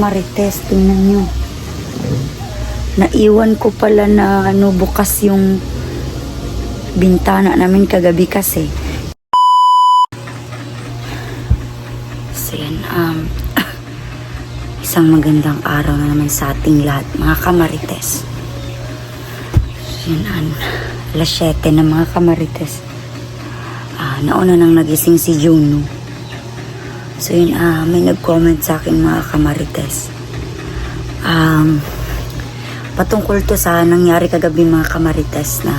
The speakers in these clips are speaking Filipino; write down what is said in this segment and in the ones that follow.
Marites, tingnan nyo. Naiwan ko pala na bukas yung bintana namin kagabi kasi. So yan, isang magandang araw na naman sa ating lahat, mga kamarites. So yan, alas 7 na mga kamarites. Nauna nang nagising si Juno. So yun, may nag-comment sa akin mga kamarites. Patungkol to sa nangyari kagabi mga kamarites na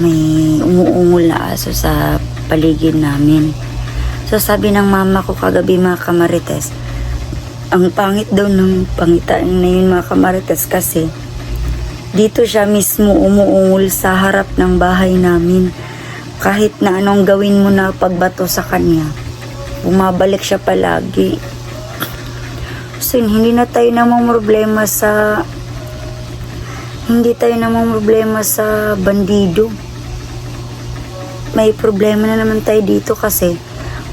may umuungol na aso sa paligid namin. So sabi ng mama ko kagabi mga kamarites, ang pangit daw ng pangitaan na yun mga kamarites kasi dito siya mismo umuungol sa harap ng bahay namin. Kahit na anong gawin mo na pagbato sa kanya, bumabalik siya palagi. So hindi tayo namang problema sa bandido. May problema na naman tayo dito kasi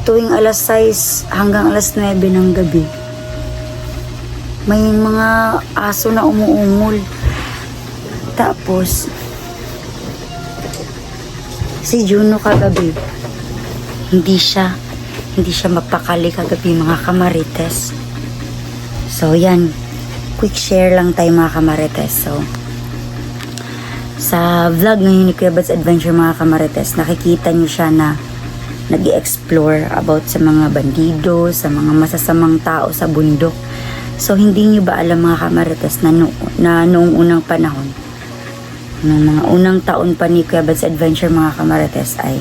tuwing alas 6 hanggang alas 9 ng gabi may mga aso na umuungol. Tapos si Juno kagabi hindi siya mapakali kagabi mga kamarites. So yan, quick share lang tayo mga kamarites. So sa vlog ngayon ni Kuya Bad's Adventure mga kamarites, nakikita niyo siya na nag-i-explore about sa mga bandido, sa mga masasamang tao sa bundok. So hindi niyo ba alam mga kamarites na noong unang panahon, noong mga unang taon pa ni Kuya Bad's Adventure mga kamarites, ay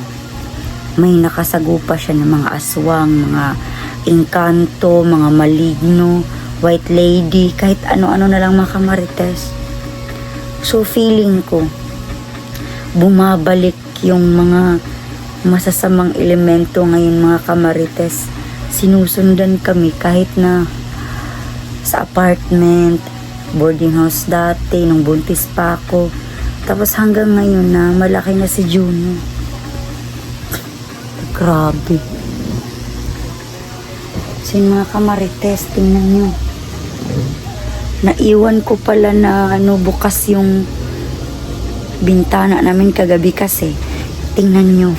may nakasagupa siya ng mga aswang, mga engkanto, mga maligno, white lady, kahit ano-ano na lang mga kamarites. So feeling ko bumabalik yung mga masasamang elemento ngayon mga kamarites. Sinusundan kami kahit na sa apartment, boarding house dati nung buntis pa ako. Tapos hanggang ngayon na malaki na si Juno. Grabe. So mga kamarites, tingnan nyo. Naiwan ko pala na bukas yung bintana namin kagabi kasi tingnan nyo.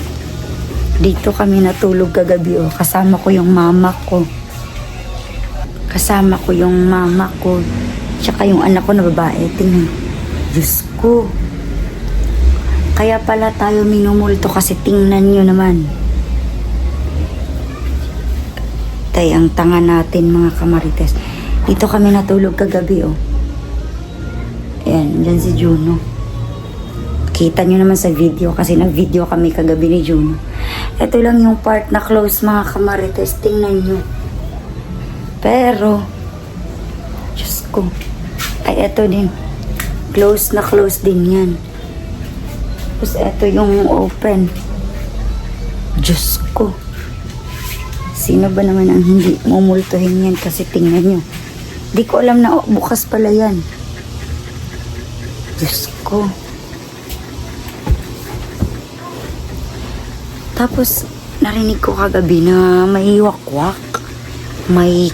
Dito kami natulog kagabi kasama ko yung mama ko. Tsaka yung anak ko na babae. Tingnan. Diyos ko. Kaya pala tayo minumulto kasi tingnan nyo naman. Tay, ang tanga natin mga kamarites. Dito kami natulog kagabi Ayan, dyan si Juno. Kita nyo naman sa video kasi nag-video kami kagabi ni Juno. Ito lang yung part na close mga kamarites. Tingnan nyo. Pero, Diyos ko. Ay, eto din. Close na close din yan. Tapos eto yung open. Diyos ko. Sino ba naman ang hindi mumultuhin yan? Kasi tingnan nyo. Di ko alam na bukas pala yan. Diyos ko. Tapos narinig ko kagabi na may wakwak. May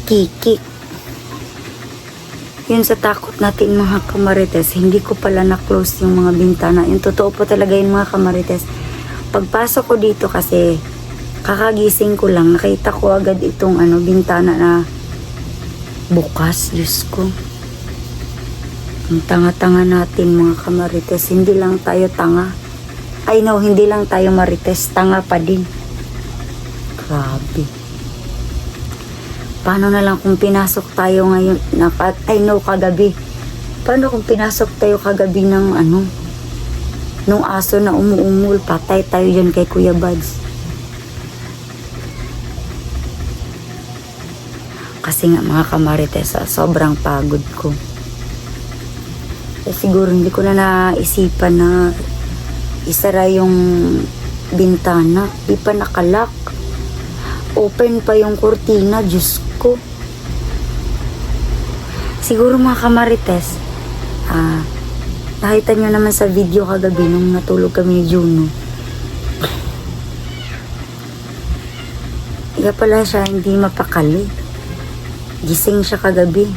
kikik. Yun sa takot natin mga kamarites. Hindi ko pala na-close yung mga bintana. Yung totoo po talaga yun mga kamarites. Pagpasok ko dito kasi kakagising ko lang, nakita ko agad itong bintana na bukas. Diyos ko. Ang tanga-tanga natin mga kamarites. Hindi lang tayo tanga. I know, hindi lang tayo marites. Tanga pa din. Grabe. Paano na lang kung pinasok tayo ngayon? I know kagabi. Paano kung pinasok tayo kagabi ng nung aso na umuungol? Patay tayo dyan kay Kuya Bad's. Kasi nga mga kamarites, sobrang pagod ko. Siguro hindi ko na naisipan na isara yung bintana. Di pa nakalak. Open pa yung kurtina. Diyos ko. Siguro mga kamarites, nakita nyo naman sa video kagabi nung natulog kami ni Juno. Kaya pala siya hindi mapakali. gising siya kagabi.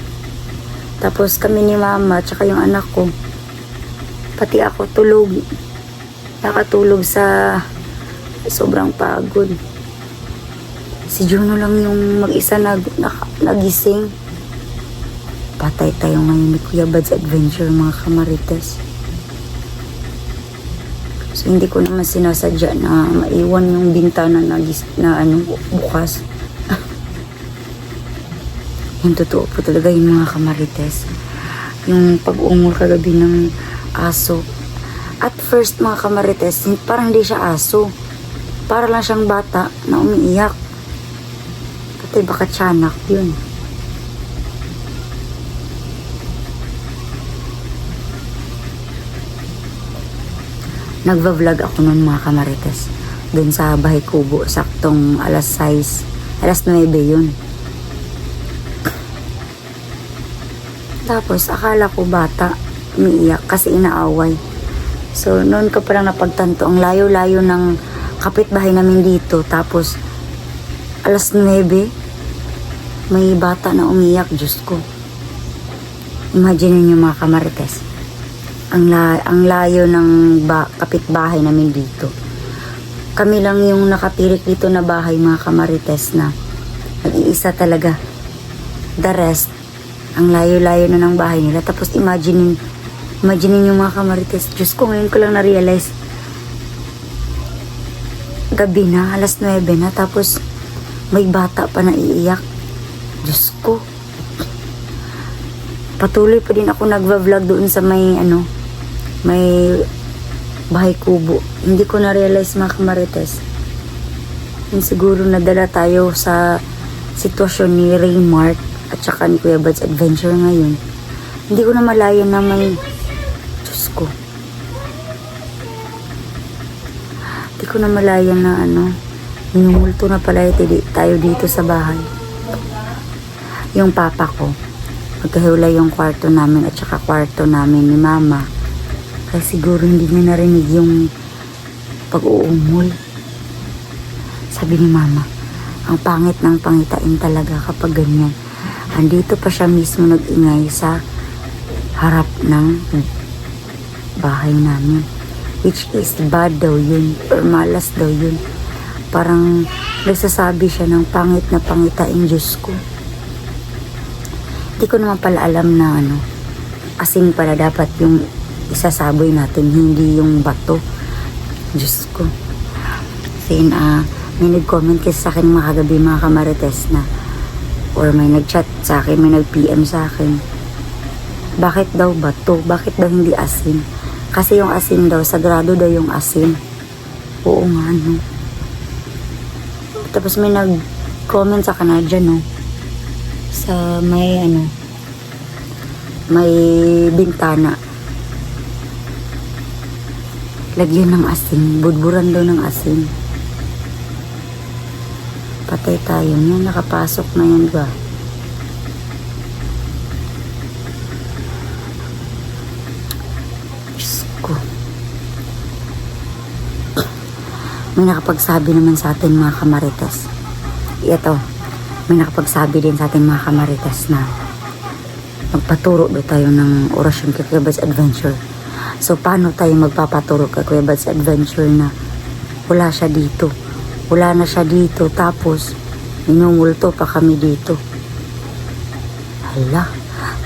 Tapos kami ni mama, tsaka yung anak ko, pati ako tulog. Nakatulog sa sobrang pagod. Si Juno lang yung mag-isa nagising. Patay tayo ngayon ni Kuya Bad's Adventure, mga kamarites. So hindi ko naman sinasadya na maiwan yung bintana na bukas. Yung totoo po talaga yung mga kamarites. Yung pag-ungol kagabi ng aso. At first mga kamarites, parang hindi siya aso. Para lang siyang bata na umiiyak. Pati baka tiyanak yun. Nagva-vlog ako noon mga kamarites. Doon sa Bahay Kubo. Saktong alas 6. Alas 9 yun. Tapos akala ko bata. Umiiyak kasi inaaway. So noon ko parang napagtanto. Ang layo-layo ng kapitbahay namin dito. Tapos alas 9. May bata na umiiyak. Diyos ko. Imagine niyo mga kamarites. Ang layo ng kapitbahay namin dito. Kami lang yung nakatirik dito na bahay mga kamarites na nag-iisa talaga. The rest, ang layo-layo na ng bahay nila. Tapos imagine yung mga kamarites. Diyos ko, ngayon ko lang na-realize. Gabi na, alas 9 na. Tapos may bata pa na iiyak. Diyos ko. Patuloy pa din ako nagva-vlog doon sa may Bahay Kubo. Hindi ko na-realize mga kamarites. Yung siguro nadala tayo sa sitwasyon ni Raymart at saka ni Kuya Bad's Adventure ngayon. Hindi ko na malaya na may Diyos ko. Hindi ko na malaya na minumulto na pala tayo dito sa bahay. Yung papa ko, magkahiwalay yung kwarto namin at saka kwarto namin ni mama. Kaya siguro hindi niya narinig yung pag-uungol. Sabi ni mama, ang pangit ng pangitain talaga kapag ganyan. Andito pa siya mismo nag-ingay sa harap ng bahay namin. Which is bad daw yun, or malas daw yun. Parang nagsasabi siya ng pangit na pangitain, Diyos ko. Hindi ko naman pala alam na asin pala dapat yung isasaboy natin, hindi yung bato. Diyos ko. Kasi may nag-comment kasi sa akin mga kagabi mga kamarites na, or may nag-chat sa akin, may nag-PM sa akin. Bakit daw bato? Bakit daw hindi asin? Kasi yung asin daw, sagrado daw yung asin. Oo nga, no. Tapos may nag-comment sa Canada, no. Sa may may bintana. Lagyan ng asin. Budburan daw ng asin. Patay tayo niyan. Nakapasok na yan ba? Diyos ko. May nakapagsabi naman sa atin mga kamarites. Ito. May nakapagsabi din sa atin mga kamarites na magpaturo daw tayo ng orasyon kay Kuya Bad's Adventure. So, paano tayo magpapaturo kay Kuya Bad's Adventure na wala siya dito? Wala na siya dito. Tapos, minumulto pa kami dito. Hala,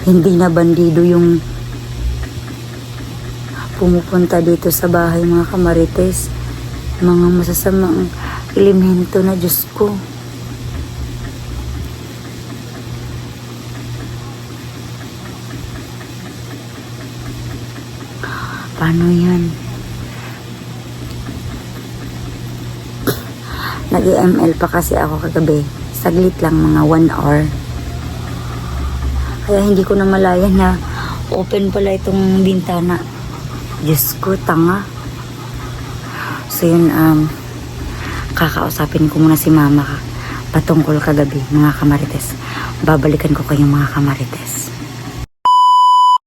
hindi na bandido yung pumupunta dito sa bahay mga kamarites. Mga masasamang elemento na, Diyos ko. Paano yan? Nag-ML pa kasi ako kagabi. Saglit lang, mga 1 hour. Kaya hindi ko na malaya na open pala itong bintana. Diyos ko, tanga. So yun, kakausapin ko muna si mama patungkol kagabi, mga kamarites. Babalikan ko kayong mga kamarites.